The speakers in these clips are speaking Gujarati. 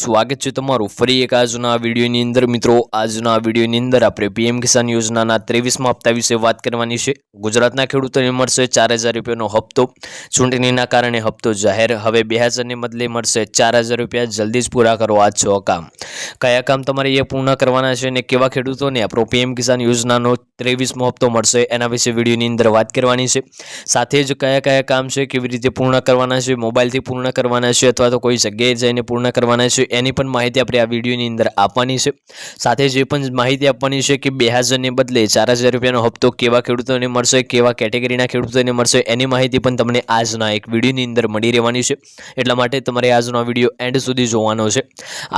સ્વાગત છે તમારું ફરી એક આજના વિડીયોની અંદર। મિત્રો આજના વિડીયોની અંદર આપણે પીએમ કિસાન યોજનાના 23મા હપ્તા વિશે વાત કરવાની છે। ગુજરાતના ખેડૂતોને મળશે 4000 રૂપિયાનો હપ્તો। ચૂંટણીના કારણે હપ્તો જાહેર। હવે 2000ને બદલે મળશે 4000 રૂપિયા। જલ્દી જ પૂરા કરો આ 6 કામ। કયા કામ તમારે એ પૂર્ણ કરવાના છે અને કેવા ખેડૂતોને આપણો પીએમ કિસાન યોજનાનો 23મો હપ્તો મળશે એના વિશે વિડીયોની અંદર વાત કરવાની છે। સાથે જ કયા કયા કામ છે, કેવી રીતે પૂર્ણ કરવાના છે, મોબાઈલથી પૂર્ણ કરવાના છે અથવા તો કોઈ જગ્યાએ જઈને પૂર્ણ કરવાના છે એની પણ માહિતી આપણે આ વિડીયોની અંદર આપવાની છે। સાથે જે પણ માહિતી આપવાની છે કે 2000ને બદલે 4000 રૂપિયાનો હપ્તો કેવા ખેડૂતોને મળશે, કેવા કેટેગરીના ખેડૂતોને મળશે એની માહિતી પણ તમને આજના એક વિડીયોની અંદર મળી રહેવાની છે। એટલા માટે તમારે આજનો વિડીયો એન્ડ સુધી જોવાનો છે।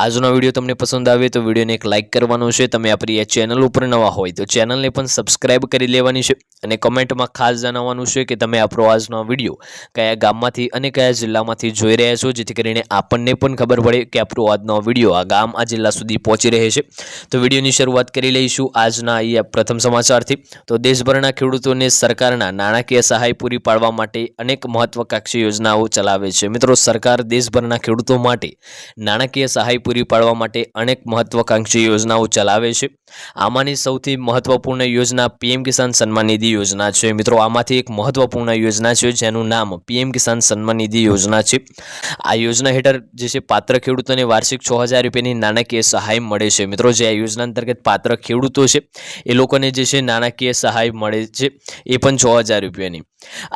આજનો વિડીયો તમને પસંદ આવે તો વિડીયોને એક લાઇક કરવાનો છે। તમે આપણી આ ચેનલ ઉપર નવા હોય તો ચેનલને પણ સબસ્ક્રાઇબ કરી લેવાની છે અને કમેન્ટમાં ખાસ જણાવવાનું છે કે તમે આપણો આજનો વિડીયો કયા ગામમાંથી અને કયા જિલ્લામાંથી જોઈ રહ્યા છો, જેથી કરીને આપણને પણ ખબર પડે કે આપણો આજનો વિડીયો આ ગામ આ જિલ્લા સુધી પહોંચી રહે છે। તો વિડીયોની શરૂઆત કરી લઈશું આજના અહીંયા પ્રથમ સમાચારથી। તો દેશભરના ખેડૂતોને સરકારના નાણાકીય સહાય પૂરી પાડવા માટે અનેક મહત્વાકાંક્ષી યોજનાઓ ચલાવે છે। મિત્રો, સરકાર દેશભરના ખેડૂતો માટે નાણાકીય સહાય પૂરી પાડવા માટે અનેક મહત્વાકાંક્ષી યોજનાઓ ચલાવે છે। આમાંની સૌથી મહત્વપૂર્ણ યોજના પીએમ કિસાન સન્માન નિધિ યોજના છે। મિત્રો, આમાંથી એક મહત્વપૂર્ણ યોજના છે જેનું નામ પીએમ કિસાન સન્માન નિધિ યોજના છે। આ યોજના હેઠળ જે છે પાત્ર ખેડૂતોને વાર્ષિક 6000 રૂપિયાની નાણાકીય સહાય મળે છે। મિત્રો, જે આ યોજના અંતર્ગત પાત્ર ખેડૂતો છે એ લોકોને જે છે નાણાકીય સહાય મળે છે એ પણ 6000 રૂપિયાની।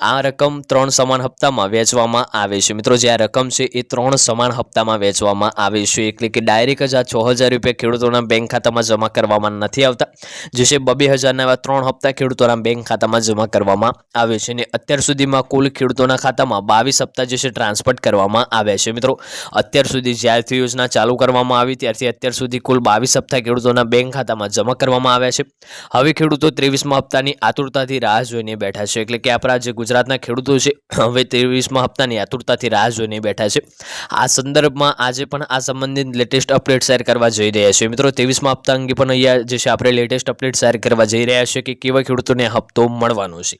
આ રકમ 3 સમાન હપ્તામાં વહેંચવામાં આવે છે। મિત્રો, જે આ રકમ છે એ 3 સમાન હપ્તામાં વહેંચવામાં આવે છે, એટલે કે ડાયરેક્ટ જ આ 6000 રૂપિયા ખેડૂતોના બેંક ખાતામાં જમા કરવામાં નથી આવતા। જે છે 2000ના એવા 3 હપ્તા ખેડૂતોના બેંક ખાતામાં જમા કરવામાં આવે છે અને અત્યાર સુધીમાં કુલ ખેડૂતોના ખાતામાં 22 હપ્તા જે છે ટ્રાન્સફર કરવામાં આવ્યા છે। મિત્રો, અત્યાર સુધી જ્યારથી યોજના ચાલુ કરવામાં આવી ત્યારથી અત્યાર સુધી કુલ 22 હપ્તા ખેડૂતોના બેંક ખાતામાં જમા કરવામાં આવ્યા છે। હવે ખેડૂતો 23મા હપ્તાની આતુરતાથી રાહ જોઈને બેઠા છે, એટલે કે આપણા જે ગુજરાતના ખેડૂતો છે હવે 23મા હપ્તાની આતુરતાથી રાહ જોઈને બેઠા છે। આ સંદર્ભમાં આજે પણ આ સંબંધિત લેટેસ્ટ અપડેટ શેર કરવા જઈ રહ્યા છે। મિત્રો, 23મા હપ્તા અંગે પણ અહીંયા જે છે આપણે લેટેસ્ટ અપડેટ શેર કરવા જઈ રહ્યા છે કે કેવા ખેડૂતોને હપ્તો મળવાનો છે।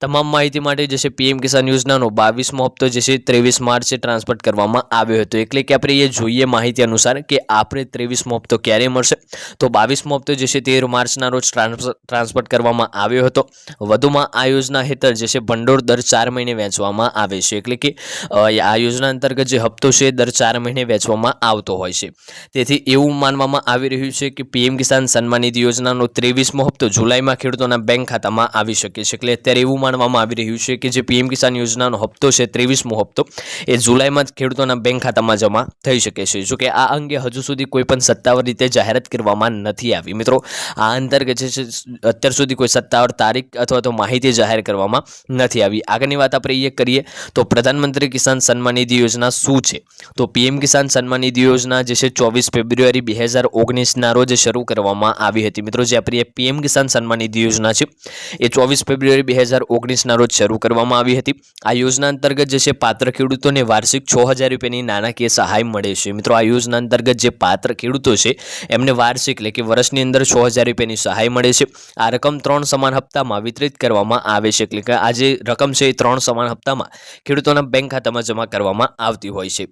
તમામ માહિતી માટે જે છે પીએમ કિસાન યોજનાનો 22મો હપ્તો જે છે 23 માર્ચે ટ્રાન્સફર કરવામાં આવ્યો હતો, એટલે કે આપણે એ જોઈએ માહિતી અનુસાર કે આપણે 23મો હપ્તો ક્યારે મળશે। તો 22મો હપ્તો જે છે 13 માર્ચના રોજ ટ્રાન્સફર કરવામાં આવ્યો હતો। વધુમાં આ યોજના હેઠળ જે છે ભંડોળ દર 4 મહિને વહેંચવામાં આવે છે, એટલે કે આ યોજના અંતર્ગત જે હપ્તો છે દર 4 મહિને વહેંચવામાં આવતો હોય છે। તેથી એવું માનવામાં આવી રહ્યું છે કે પીએમ કિસાન સન્માન નિધિ યોજનાનો 23મો હપ્તો જુલાઈમાં ખેડૂતોના બેંક ખાતામાં આવી શકે છે। એટલે અત્યારે એવું માનવામાં આવી રહ્યું છે કે જે પીએમ કિસાન યોજનાનો હપ્તો છે 23મો હપ્તો એ જુલાઈમાં જ ખેડૂતોના બેંક ખાતામાં જમા થઈ શકે છે। જોકે આ અંગે હજુ સુધી કોઈ પણ સત્તાવાર રીતે જાહેરાત કરવામાં નથી આવી। મિત્રો, આ અંતર્ગત જે છે અત્યાર સુધી કોઈ સત્તાવાર તારીખ અથવા તો માહિતી જાહેર કરવામાં નથી આવી। આગળની વાત આપણે એ કરીએ તો પ્રધાનમંત્રી કિસાન સન્માન નિધિ યોજના શું છે? તો પીએમ કિસાન સન્માન નિધિ યોજના જે છે 24 ફેબ્રુઆરી 2019ના રોજ શરૂ કરવામાં આવી હતી। મિત્રો, જે આપણી પીએમ કિસાન સન્માન નિધિ યોજના છે એ 24 ફેબ્રુઆરી 2019ના રોજ શરૂ કરવામાં આવી હતી। આ યોજના અંતર્ગત જે છે પાત્ર ખેડૂતોને વાર્ષિક 6000 રૂપિયાની નાણાકીય સહાય મળે છે। મિત્રો, આ યોજના અંતર્ગત જે પાત્ર ખેડૂતો છે એમને વાર્ષિક એટલે કે વર્ષની અંદર 6000 રૂપિયાની સહાય મળે છે। આ રકમ 3 સમાન હપ્તામાં વિતરિત કરવામાં આવે છે, એટલે કે આ જે રકમ છે એ 3 સમાન હપ્તામાં ખેડૂતોના બેંક ખાતામાં જમા કરવામાં આવતી હોય છે।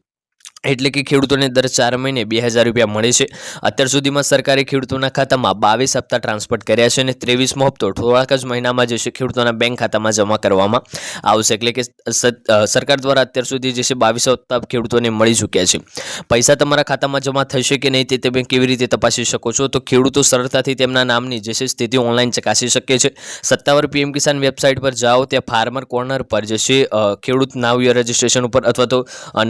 એટલે કે ખેડૂતોને દર 4 મહિને 2000 રૂપિયા મળે છે। અત્યાર સુધીમાં સરકારે ખેડૂતોના ખાતામાં 22 હપ્તા ટ્રાન્સફર કર્યા છે અને 23મો હપ્તો થોડાક જ મહિનામાં જે છે ખેડૂતોના બેંક ખાતામાં જમા કરવામાં આવશે, એટલે કે સરકાર દ્વારા અત્યાર સુધી જે છે 22 હપ્તા ખેડૂતોને મળી ચૂક્યા છે। પૈસા તમારા ખાતામાં જમા થશે કે નહીં તે તમે કેવી રીતે તપાસી શકો છો? તો ખેડૂતો સરળતાથી તેમના નામની જે છે સ્થિતિ ઓનલાઈન ચકાસી શકે છે। સત્તાવાર પીએમ કિસાન વેબસાઇટ પર જાઓ, ત્યાં ફાર્મર કોર્નર પર જે છે ખેડૂત નાવ યોર રજિસ્ટ્રેશન ઉપર અથવા તો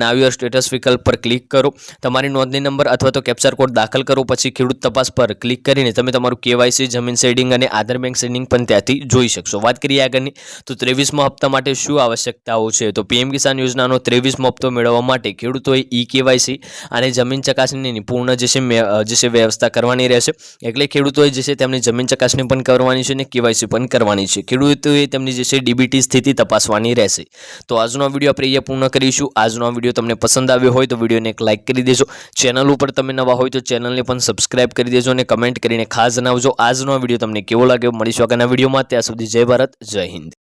નાવ યોર સ્ટેટસ વિકલ્પ પર ક્લિક કરો, તમારી નોંધણી નંબર અથવા તો કેપ્ચર કોડ દાખલ કરો, પછી ખેડૂત તપાસ પર ક્લિક કરીને તમે તમારું કેવાયસી, જમીન શેડિંગ અને આધાર બેંક શેડિંગ પણ ત્યાંથી જોઈ શકશો। વાત કરીએ આગળની તો 23મા હપ્તા માટે શું આવશ્યકતાઓ છે? તો પીએમ કિસાન યોજનાનો 23મો હપ્તો મેળવવા માટે ખેડૂતોએ કેવાયસી અને જમીન ચકાસણીની પૂર્ણ જે છે વ્યવસ્થા કરવાની રહેશે, એટલે ખેડૂતોએ જે છે તેમની જમીન ચકાસણી પણ કરવાની છે અને કેવાયસી પણ કરવાની છે। ખેડૂતોએ તેમની જે છે ડીબીટી સ્થિતિ તપાસવાની રહેશે। તો આજનો વિડીયો આપણે અહીંયા પૂર્ણ કરીશું। આજનો વિડીયો તમને પસંદ આવ્યો હોય તો વિડીયોને એક લાઇક કરી દેજો। ચેનલ ઉપર તમે નવા હોય તો ચેનલને પણ સબસ્ક્રાઇબ કરી દેજો અને કમેન્ટ કરીને ખાસ જણાવજો આજનો વિડીયો તમને કેવો લાગ્યો। મળીશું આગળના વિડીયોમાં, ત્યાં સુધી જય ભારત, જય હિન્દ।